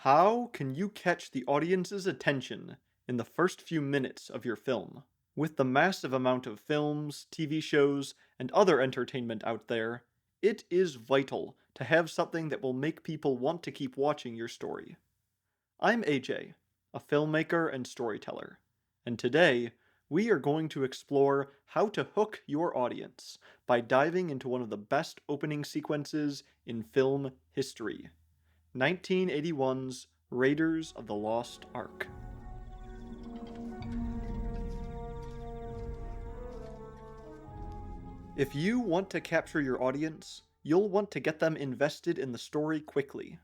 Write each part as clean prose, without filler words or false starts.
How can you catch the audience's attention in the first few minutes of your film? With the massive amount of films, TV shows, and other entertainment out there, it is vital to have something that will make people want to keep watching your story. I'm AJ, a filmmaker and storyteller, and today we are going to explore how to hook your audience by diving into one of the best opening sequences in film history. 1981's Raiders of the Lost Ark. If you want to capture your audience, you'll want to get them invested in the story quickly.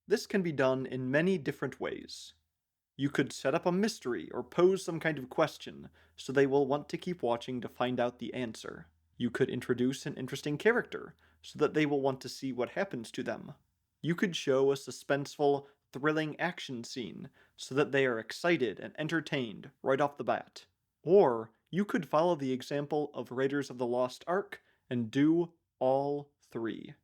This can be done in many different ways. You could set up a mystery or pose some kind of question, so they will want to keep watching to find out the answer. You could introduce an interesting character, so that they will want to see what happens to them. You could show a suspenseful, thrilling action scene, so that they are excited and entertained right off the bat. Or you could follow the example of Raiders of the Lost Ark and do all three.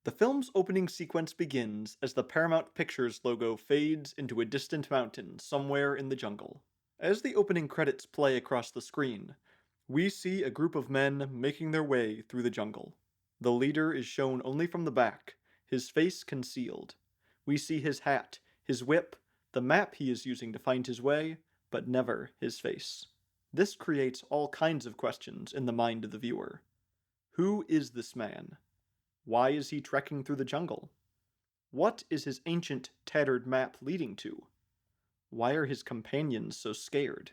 The film's opening sequence begins as the Paramount Pictures logo fades into a distant mountain somewhere in the jungle. As the opening credits play across the screen, we see a group of men making their way through the jungle. The leader is shown only from the back, his face concealed. We see his hat, his whip, the map he is using to find his way, but never his face. This creates all kinds of questions in the mind of the viewer. Who is this man? Why is he trekking through the jungle? What is his ancient, tattered map leading to? Why are his companions so scared?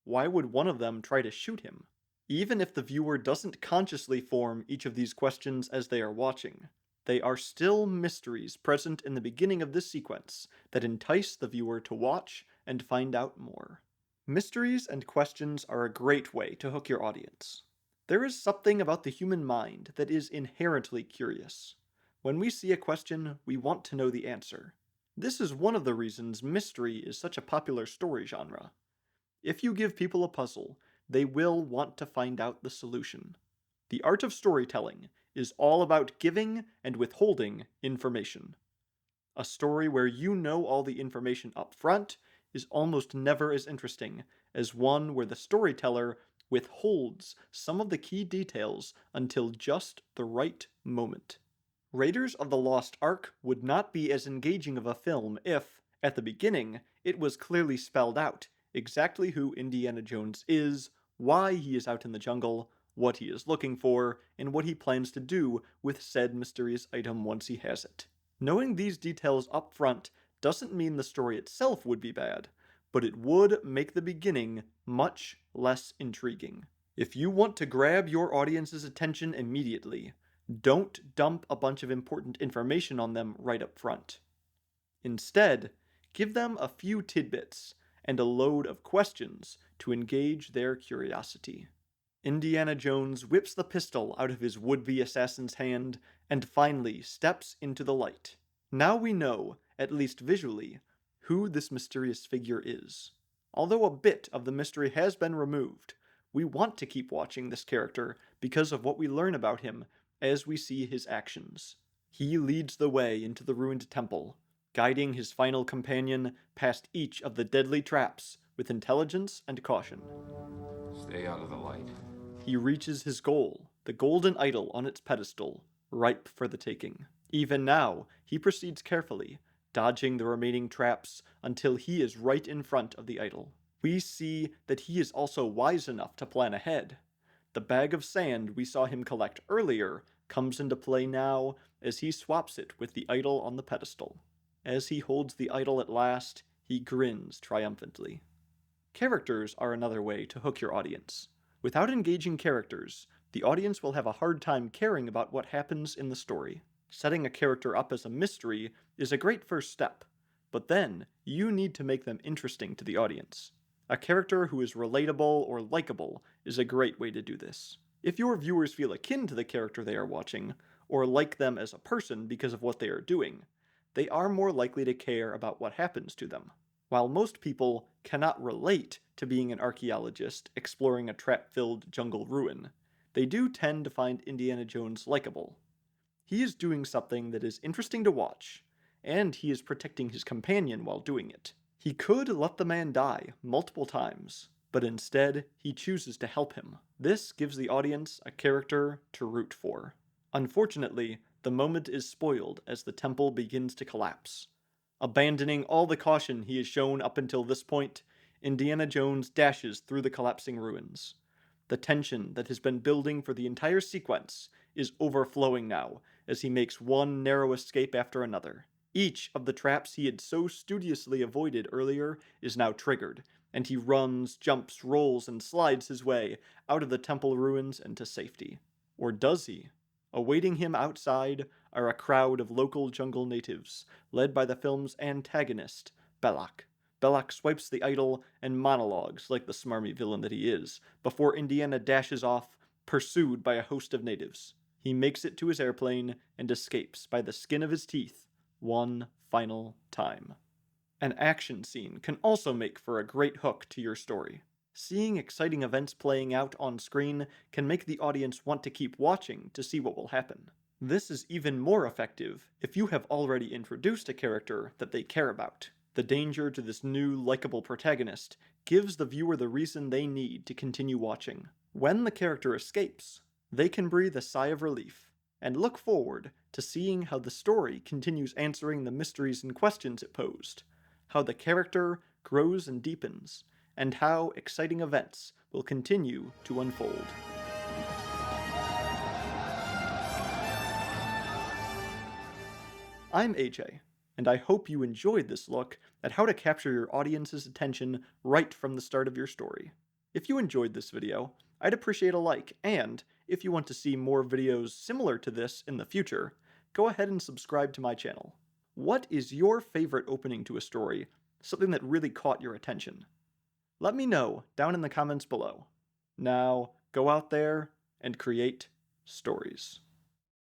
Why would one of them try to shoot him? Even if the viewer doesn't consciously form each of these questions as they are watching, they are still mysteries present in the beginning of this sequence that entice the viewer to watch and find out more. Mysteries and questions are a great way to hook your audience. There is something about the human mind that is inherently curious. When we see a question, we want to know the answer. This is one of the reasons mystery is such a popular story genre. If you give people a puzzle, they will want to find out the solution. The art of storytelling is all about giving and withholding information. A story where you know all the information up front is almost never as interesting as one where the storyteller withholds some of the key details until just the right moment. Raiders of the Lost Ark would not be as engaging of a film if, at the beginning, it was clearly spelled out exactly who Indiana Jones is, why he is out in the jungle, what he is looking for, and what he plans to do with said mysterious item once he has it. Knowing these details up front doesn't mean the story itself would be bad, but it would make the beginning much less intriguing. If you want to grab your audience's attention immediately, don't dump a bunch of important information on them right up front. Instead, give them a few tidbits and a load of questions to engage their curiosity. Indiana Jones whips the pistol out of his would-be assassin's hand and finally steps into the light. Now we know, at least visually, who this mysterious figure is. Although a bit of the mystery has been removed, we want to keep watching this character because of what we learn about him as we see his actions. He leads the way into the ruined temple, guiding his final companion past each of the deadly traps with intelligence and caution. Stay out of the light. He reaches his goal, the golden idol on its pedestal, ripe for the taking. Even now, he proceeds carefully, dodging the remaining traps until he is right in front of the idol. We see that he is also wise enough to plan ahead. The bag of sand we saw him collect earlier comes into play now as he swaps it with the idol on the pedestal. As he holds the idol at last, he grins triumphantly. Characters are another way to hook your audience. Without engaging characters, the audience will have a hard time caring about what happens in the story. Setting a character up as a mystery is a great first step, but then you need to make them interesting to the audience. A character who is relatable or likable is a great way to do this. If your viewers feel akin to the character they are watching, or like them as a person because of what they are doing, they are more likely to care about what happens to them. While most people cannot relate to being an archaeologist exploring a trap-filled jungle ruin, they do tend to find Indiana Jones likable. He is doing something that is interesting to watch, and he is protecting his companion while doing it. He could let the man die multiple times, but instead, he chooses to help him. This gives the audience a character to root for. Unfortunately, the moment is spoiled as the temple begins to collapse. Abandoning all the caution he has shown up until this point, Indiana Jones dashes through the collapsing ruins. The tension that has been building for the entire sequence is overflowing now as he makes one narrow escape after another. Each of the traps he had so studiously avoided earlier is now triggered, and he runs, jumps, rolls, and slides his way out of the temple ruins and to safety. Or does he? Awaiting him outside are a crowd of local jungle natives, led by the film's antagonist, Belloc. Belloc swipes the idol and monologues like the smarmy villain that he is, before Indiana dashes off, pursued by a host of natives. He makes it to his airplane and escapes by the skin of his teeth one final time. An action scene can also make for a great hook to your story. Seeing exciting events playing out on screen can make the audience want to keep watching to see what will happen. This is even more effective if you have already introduced a character that they care about. The danger to this new, likable protagonist gives the viewer the reason they need to continue watching. When the character escapes, they can breathe a sigh of relief and look forward to seeing how the story continues answering the mysteries and questions it posed, how the character grows and deepens, and how exciting events will continue to unfold. I'm AJ, and I hope you enjoyed this look at how to capture your audience's attention right from the start of your story. If you enjoyed this video, I'd appreciate a like, and if you want to see more videos similar to this in the future, go ahead and subscribe to my channel. What is your favorite opening to a story, something that really caught your attention? Let me know down in the comments below. Now, go out there and create stories.